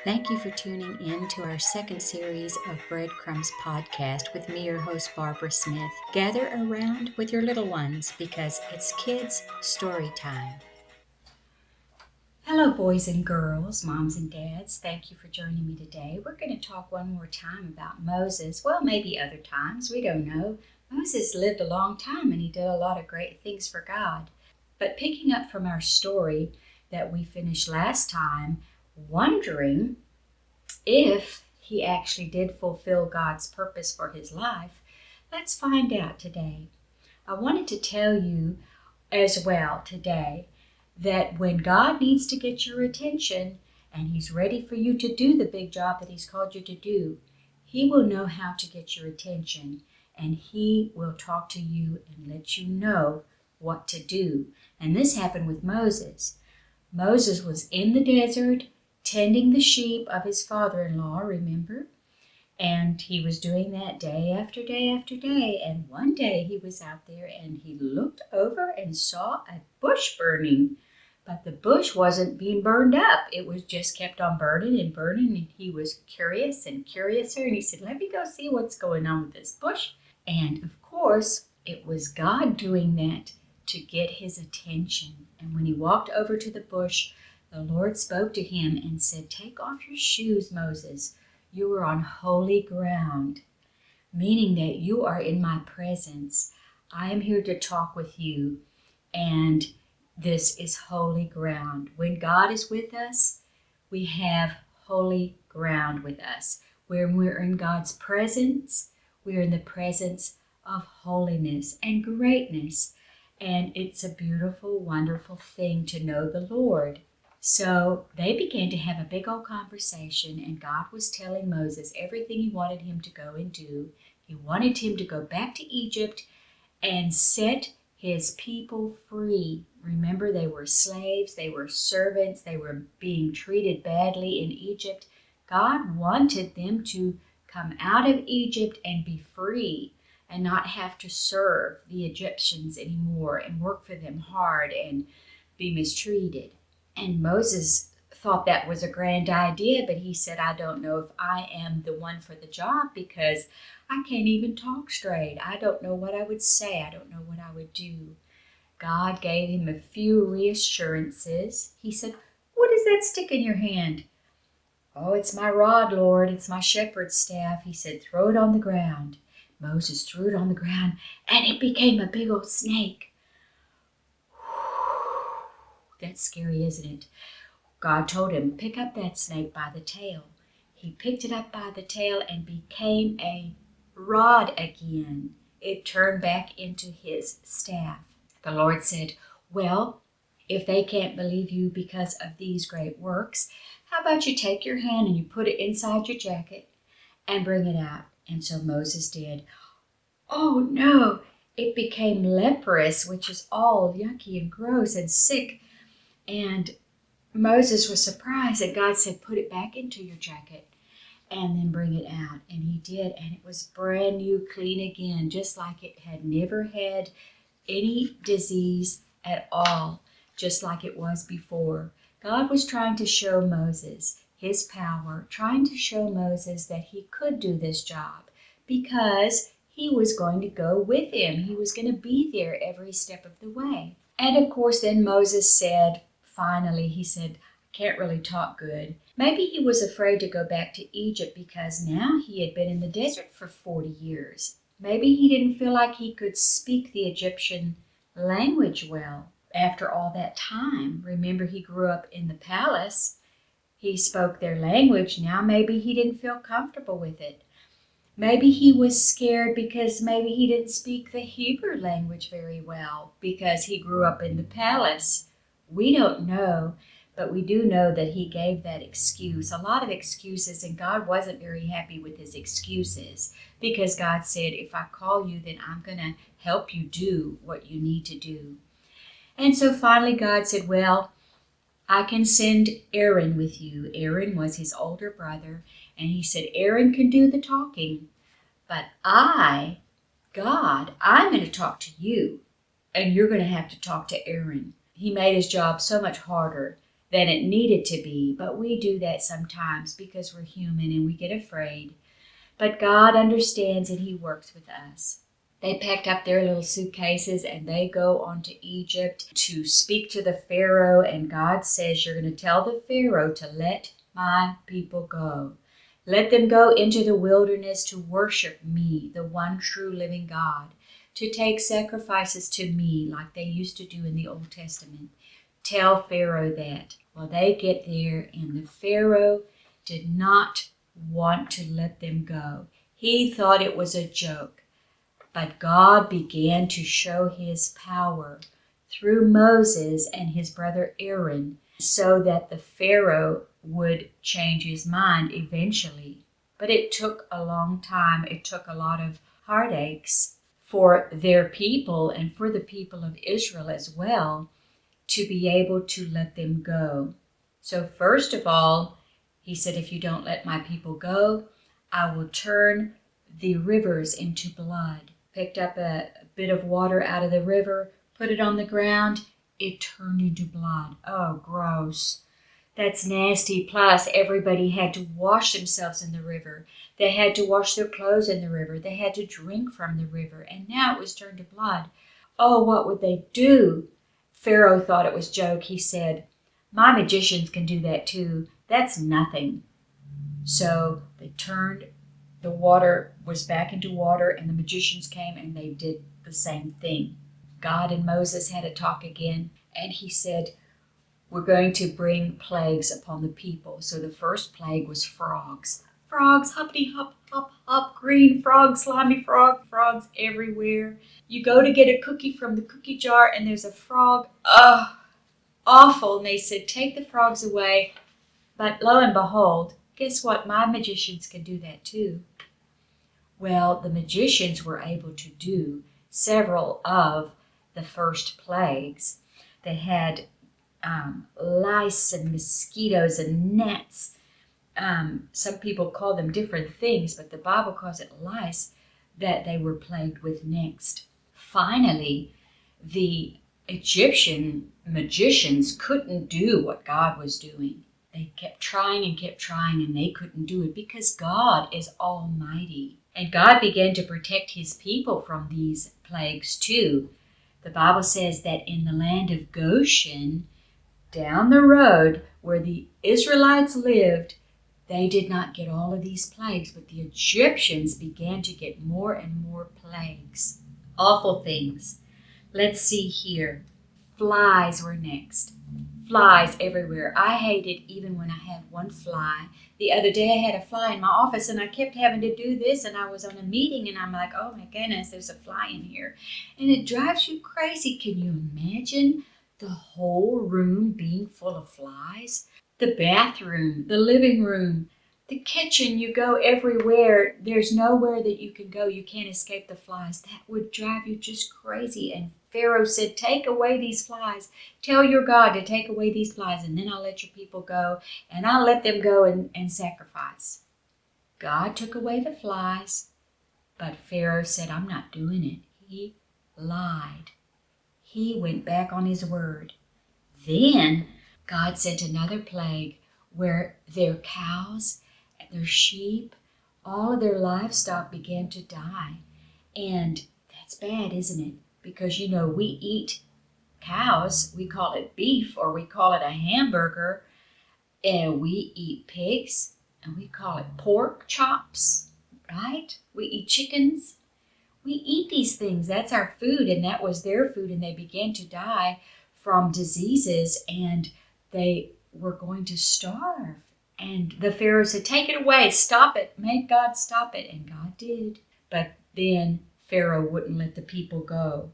Thank you for tuning in to our second series of Breadcrumbs podcast with me, your host, Barbara Smith. Gather around with your little ones because it's kids' story time. Hello, boys and girls, moms and dads. Thank you for joining me today. We're going to talk one more time about Moses. Well, maybe other times. We don't know. Moses lived a long time and he did a lot of great things for God. But picking up from our story that we finished last time, wondering if he actually did fulfill God's purpose for his life, let's find out today. I wanted to tell you as well today that when God needs to get your attention and he's ready for you to do the big job that he's called you to do, he will know how to get your attention and he will talk to you and let you know what to do. And this happened with Moses. Moses was in the desert tending the sheep of his father-in-law, remember? And he was doing that day after day after day. And one day he was out there and he looked over and saw a bush burning. But the bush wasn't being burned up. It was just kept on burning and burning. And he was curious and curiouser. And he said, let me go see what's going on with this bush. And of course, it was God doing that to get his attention. And when he walked over to the bush, the Lord spoke to him and said, take off your shoes, Moses. You are on holy ground, meaning that you are in my presence. I am here to talk with you, and this is holy ground. When God is with us, we have holy ground with us. When we're in God's presence, we're in the presence of holiness and greatness, and it's a beautiful, wonderful thing to know the Lord. So they began to have a big old conversation, and God was telling Moses everything he wanted him to go and do. He wanted him to go back to Egypt and set his people free. Remember, they were slaves, they were servants, they were being treated badly in Egypt. God wanted them to come out of Egypt and be free and not have to serve the Egyptians anymore and work for them hard and be mistreated. And Moses thought that was a grand idea, but he said, I don't know if I am the one for the job because I can't even talk straight. I don't know what I would say. I don't know what I would do. God gave him a few reassurances. He said, what is that stick in your hand? Oh, it's my rod, Lord. It's my shepherd's staff. He said, throw it on the ground. Moses threw it on the ground, and it became a big old snake. That's scary, isn't it? God told him, pick up that snake by the tail. He picked it up by the tail and became a rod again. It turned back into his staff. The Lord said, well, if they can't believe you because of these great works, how about you take your hand and you put it inside your jacket and bring it out? And so Moses did. Oh no, it became leprous, which is all yucky and gross and sick. And Moses was surprised, and God said, put it back into your jacket and then bring it out. And he did, and it was brand new, clean again, just like it had never had any disease at all, just like it was before. God was trying to show Moses his power, trying to show Moses that he could do this job because he was going to go with him. He was going to be there every step of the way. And of course, then Moses said, finally, he said, I can't really talk good. Maybe he was afraid to go back to Egypt because now he had been in the desert for 40 years. Maybe he didn't feel like he could speak the Egyptian language well after all that time. Remember, he grew up in the palace. He spoke their language. Now maybe he didn't feel comfortable with it. Maybe he was scared because maybe he didn't speak the Hebrew language very well because he grew up in the palace. We don't know, but we do know that he gave that excuse, a lot of excuses, and God wasn't very happy with his excuses because God said, if I call you, then I'm going to help you do what you need to do. And so finally God said, well, I can send Aaron with you. Aaron was his older brother, and he said, Aaron can do the talking, but God, I'm going to talk to you, and you're going to have to talk to Aaron. He made his job so much harder than it needed to be. But we do that sometimes because we're human and we get afraid. But God understands and He works with us. They packed up their little suitcases and they go on to Egypt to speak to the Pharaoh. And God says, you're going to tell the Pharaoh to let my people go. Let them go into the wilderness to worship me, the one true living God, to take sacrifices to me like they used to do in the Old Testament. Tell Pharaoh that. Well, they get there and the Pharaoh did not want to let them go. He thought it was a joke. But God began to show His power through Moses and his brother Aaron so that the Pharaoh would change his mind eventually. But it took a long time. It took a lot of heartaches for their people and for the people of Israel as well to be able to let them go. So first of all, He said, if you don't let my people go, I will turn the rivers into blood. Picked up a bit of water out of the river, put it on the ground, it turned into blood. Oh, gross. That's nasty. Plus, everybody had to wash themselves in the river. They had to wash their clothes in the river. They had to drink from the river. And now it was turned to blood. Oh, what would they do? Pharaoh thought it was a joke. He said, my magicians can do that too. That's nothing. So they turned, the water was back into water, and the magicians came and they did the same thing. God and Moses had a talk again, and He said, we're going to bring plagues upon the people. So the first plague was frogs. Frogs, hoppity hop, hop, hop, green frogs, slimy frogs everywhere. You go to get a cookie from the cookie jar and there's a frog. Ugh, awful. And they said, take the frogs away. But lo and behold, guess what? My magicians can do that too. Well, the magicians were able to do several of the first plagues. They had lice and mosquitoes and gnats. Some people call them different things, but the Bible calls it lice that they were plagued with next. Finally, the Egyptian magicians couldn't do what God was doing. They kept trying, and they couldn't do it because God is almighty. And God began to protect His people from these plagues too. The Bible says that in the land of Goshen, down the road where the Israelites lived, they did not get all of these plagues, but the Egyptians began to get more and more plagues. Awful things. Let's see here. Flies were next. Flies everywhere. I hate it even when I have one fly. The other day I had a fly in my office and I kept having to do this, and I was on a meeting and I'm like, oh my goodness, there's a fly in here. And it drives you crazy. Can you imagine the whole room being full of flies? The bathroom, the living room, the kitchen, you go everywhere. There's nowhere that you can go. You can't escape the flies. That would drive you just crazy. And Pharaoh said, take away these flies. Tell your God to take away these flies, and then I'll let your people go, and I'll let them go and sacrifice. God took away the flies, but Pharaoh said, I'm not doing it. He lied. He went back on his word. Then God sent another plague where their cows and their sheep, all of their livestock began to die. And that's bad, isn't it? Because, we eat cows, we call it beef, or we call it a hamburger, and we eat pigs, and we call it pork chops, right? We eat chickens. We eat these things. That's our food, and that was their food, and they began to die from diseases, and they were going to starve. And the Pharaoh said, take it away, stop it, make God stop it, and God did. But then Pharaoh wouldn't let the people go.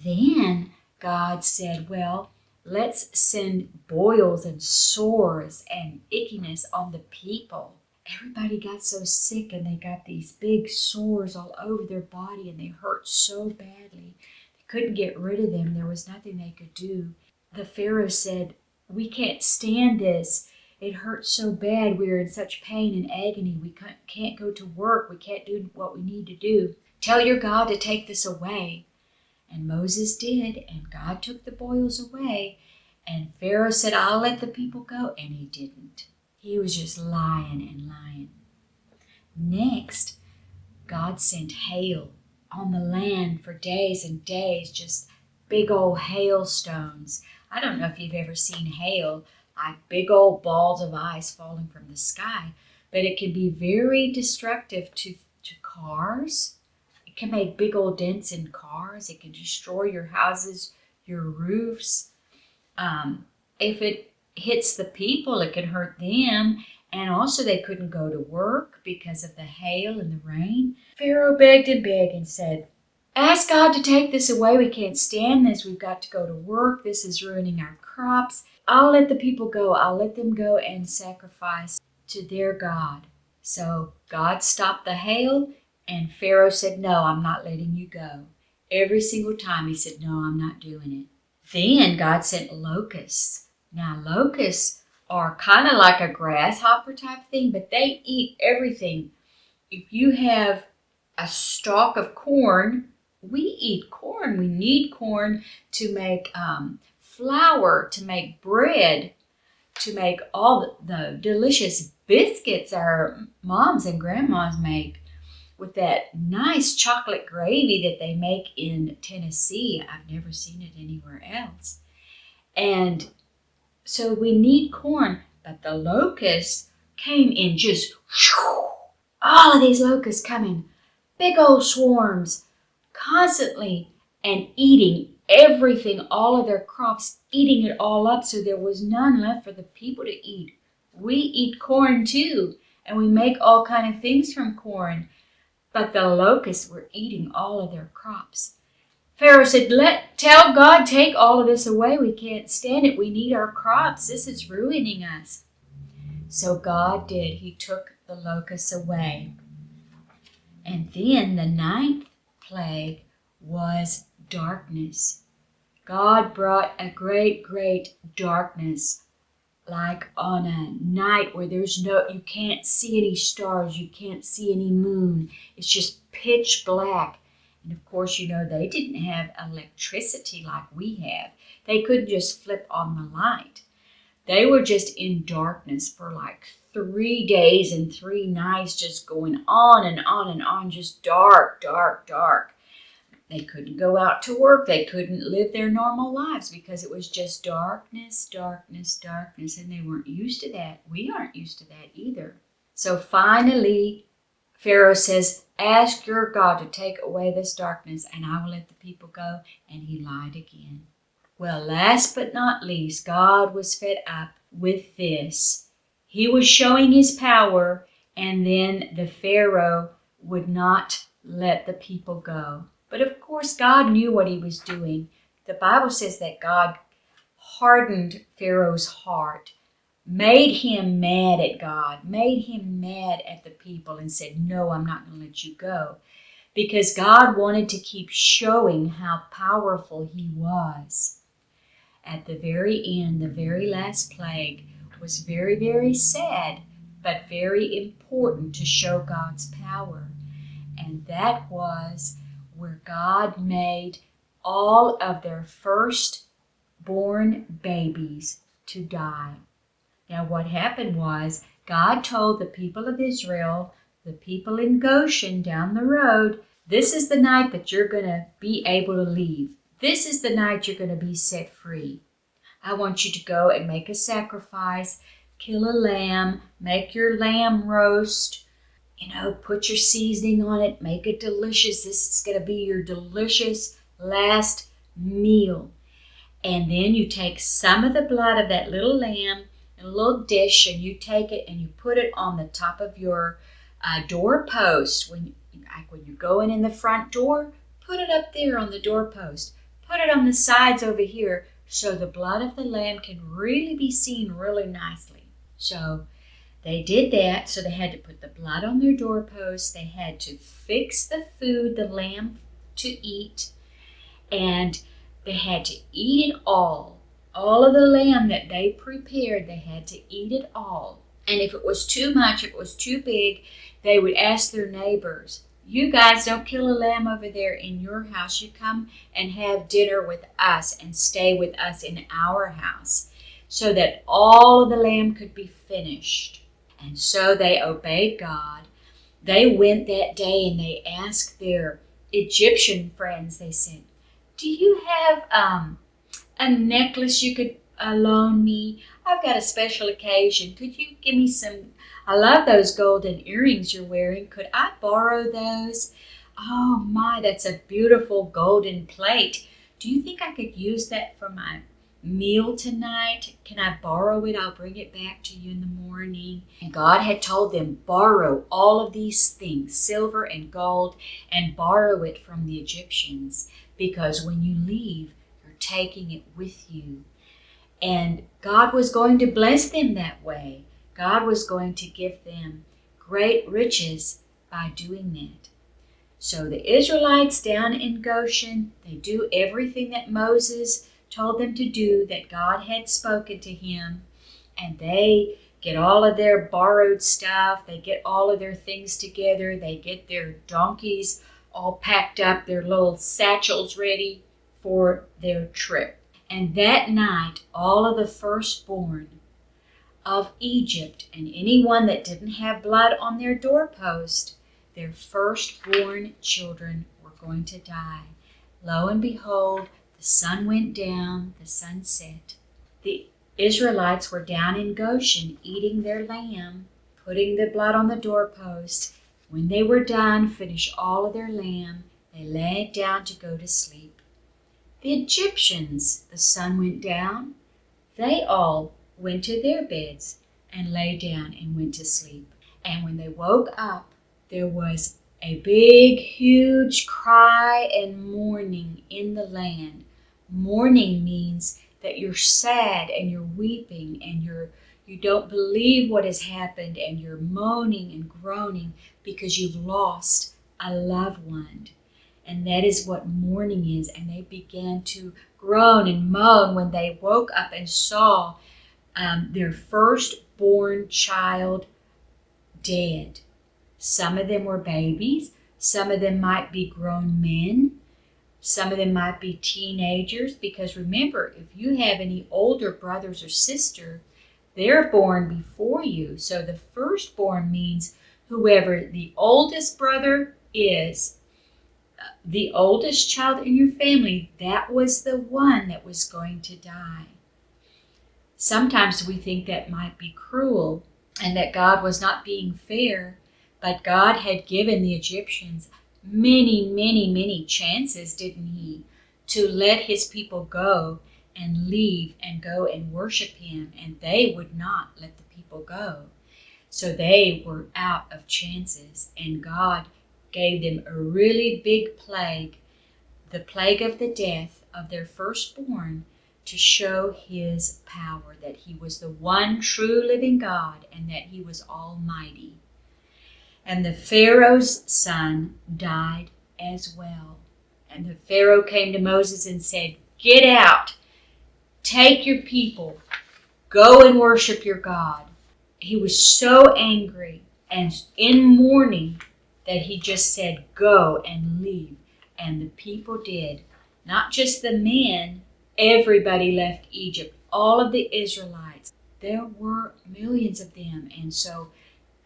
Then God said, well, let's send boils and sores and ickiness on the people. Everybody got so sick and they got these big sores all over their body and they hurt so badly. They couldn't get rid of them. There was nothing they could do. The Pharaoh said, we can't stand this. It hurts so bad. We're in such pain and agony. We can't go to work. We can't do what we need to do. Tell your God to take this away. And Moses did, and God took the boils away. And Pharaoh said, I'll let the people go. And he didn't. He was just lying and lying. Next, God sent hail on the land for days and days, just big old hailstones. I don't know if you've ever seen hail, like big old balls of ice falling from the sky, but it can be very destructive to cars. It can make big old dents in cars. It can destroy your houses, your roofs. If it hits the people, it can hurt them. And also they couldn't go to work because of the hail and the rain. Pharaoh begged and said, ask God to take this away. We can't stand this. We've got to go to work. This is ruining our crops. I'll let the people go. I'll let them go and sacrifice to their God. So God stopped the hail, and Pharaoh said, no, I'm not letting you go. Every single time he said, no, I'm not doing it. Then God sent locusts. Now locusts are kind of like a grasshopper type thing, but they eat everything. If you have a stalk of corn, we eat corn. We need corn to make flour, to make bread, to make all the delicious biscuits our moms and grandmas make with that nice chocolate gravy that they make in Tennessee. I've never seen it anywhere else. And so we need corn, but the locusts came in just whew, all of these locusts coming, big old swarms, constantly and eating everything, all of their crops, eating it all up, so there was none left for the people to eat. We eat corn too, and we make all kind of things from corn, but the locusts were eating all of their crops. Pharaoh said, tell God, take all of this away. We can't stand it. We need our crops. This is ruining us. So God did. He took the locusts away. And then the ninth plague was darkness. God brought a great, great darkness, like on a night where you can't see any stars, you can't see any moon. It's just pitch black. And of course, they didn't have electricity like we have. They couldn't just flip on the light. They were just in darkness for like 3 days and 3 nights, just going on and on and on, just dark, dark, dark. They couldn't go out to work. They couldn't live their normal lives because it was just darkness, darkness, darkness, and they weren't used to that. We aren't used to that either. So finally, Pharaoh says, ask your God to take away this darkness, and I will let the people go. And he lied again. Well, last but not least, God was fed up with this. He was showing his power, and then the Pharaoh would not let the people go. But of course, God knew what he was doing. The Bible says that God hardened Pharaoh's heart, made him mad at God, made him mad at the people, and said, no, I'm not going to let you go. Because God wanted to keep showing how powerful he was. At the very end, the very last plague was very, very sad, but very important to show God's power. And that was where God made all of their firstborn babies to die. Now what happened was God told the people of Israel, the people in Goshen down the road, this is the night that you're going to be able to leave. This is the night you're going to be set free. I want you to go and make a sacrifice, kill a lamb, make your lamb roast, put your seasoning on it, make it delicious. This is going to be your delicious last meal. And then you take some of the blood of that little lamb in a little dish, and you take it and you put it on the top of your doorpost. When you're going in the front door, put it up there on the doorpost. Put it on the sides over here so the blood of the lamb can really be seen really nicely. So they did that, so they had to put the blood on their doorposts. They had to fix the food, the lamb to eat, and they had to eat it all. All of the lamb that they prepared, they had to eat it all. And if it was too much, if it was too big, they would ask their neighbors, You guys don't kill a lamb over there in your house. You come and have dinner with us and stay with us in our house, so that all of the lamb could be finished. And so they obeyed God. They went that day and they asked their Egyptian friends, they said, do you have a necklace you could loan me? I've got a special occasion. Could you give me some? I love those golden earrings you're wearing. Could I borrow those? Oh my, that's a beautiful golden plate. Do you think I could use that for my meal tonight? Can I borrow it? I'll bring it back to you in the morning. And God had told them, borrow all of these things, silver and gold, and borrow it from the Egyptians, because when you leave, you're taking it with you. And God was going to bless them that way. God was going to give them great riches by doing that. So the Israelites down in Goshen, they do everything that Moses told them to do, that God had spoken to him, and they get all of their borrowed stuff, they get all of their things together, they get their donkeys all packed up, their little satchels ready for their trip. And that night, all of the firstborn of Egypt, and anyone that didn't have blood on their doorpost, their firstborn children were going to die. Lo and behold, the sun went down, the sun set. The Israelites were down in Goshen eating their lamb, putting the blood on the doorpost. When they were done, finished all of their lamb, they laid down to go to sleep. The Egyptians, the sun went down, they all went to their beds and lay down and went to sleep. And when they woke up, there was a big, huge cry and mourning in the land. Mourning means that you're sad and you're weeping and you don't believe what has happened, and you're moaning and groaning because you've lost a loved one. And that is what mourning is. And they began to groan and moan when they woke up and saw their firstborn child dead. Some of them were babies. Some of them might be grown men. Some of them might be teenagers. Because remember, if you have any older brothers or sisters, they're born before you. So the firstborn means whoever the oldest brother is, the oldest child in your family, that was the one that was going to die. Sometimes we think that might be cruel and that God was not being fair, but God had given the Egyptians many, many, many chances, didn't he, to let his people go and leave and go and worship him, and they would not let the people go. So they were out of chances, and God gave them a really big plague, the plague of the death of their firstborn, to show his power, that he was the one true living God and that he was almighty. And the Pharaoh's son died as well. And the Pharaoh came to Moses and said, get out, take your people, go and worship your God. He was so angry and in mourning that he just said, go and leave. And the people did. Not just the men, everybody left Egypt. All of the Israelites. There were millions of them. And so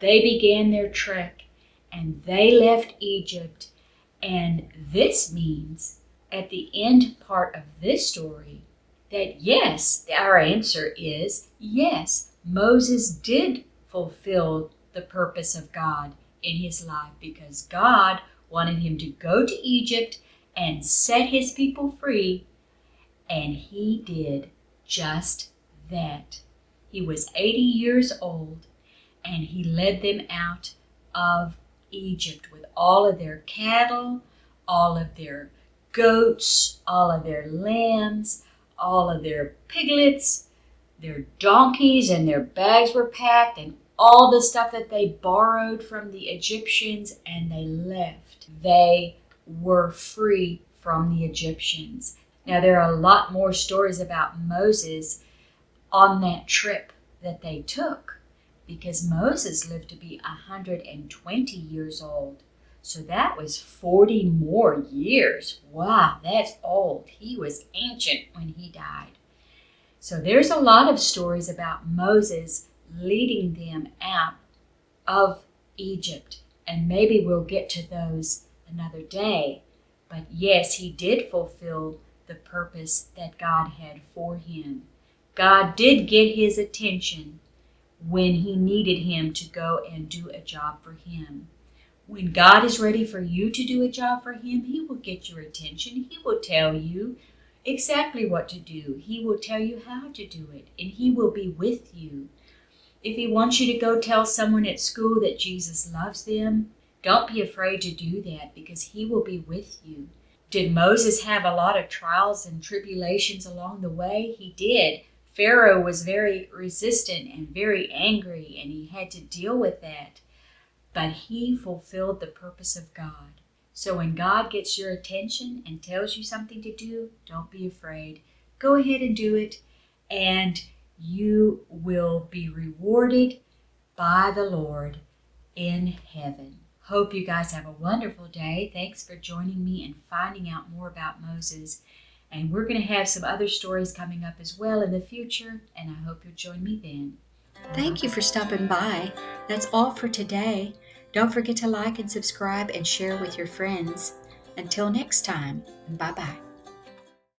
they began their trek and they left Egypt. And this means, at the end part of this story, that yes, our answer is yes, Moses did fulfill the purpose of God in his life, because God wanted him to go to Egypt and set his people free, and he did just that. He was 80 years old, and he led them out of Egypt with all of their cattle, all of their goats, all of their lambs, all of their piglets, their donkeys, and their bags were packed, and all the stuff that they borrowed from the Egyptians, and they left. They were free from the Egyptians. Now, there are a lot more stories about Moses on that trip that they took, because Moses lived to be 120 years old. So that was 40 more years. Wow, that's old. He was ancient when he died. So there's a lot of stories about Moses leading them out of Egypt. And maybe we'll get to those another day. But yes, he did fulfill the purpose that God had for him. God did get his attention when he needed him to go and do a job for him. When God is ready for you to do a job for him, he will get your attention. He will tell you exactly what to do. He will tell you how to do it, and he will be with you. If he wants you to go tell someone at school that Jesus loves them, don't be afraid to do that because he will be with you. Did Moses have a lot of trials and tribulations along the way? He did. Pharaoh was very resistant and very angry, and he had to deal with that. But he fulfilled the purpose of God. So when God gets your attention and tells you something to do, don't be afraid. Go ahead and do it, and you will be rewarded by the Lord in heaven. Hope you guys have a wonderful day. Thanks for joining me and finding out more about Moses. And we're going to have some other stories coming up as well in the future, and I hope you'll join me then. Thank you for stopping by. That's all for today. Don't forget to like and subscribe and share with your friends. Until next time, bye-bye.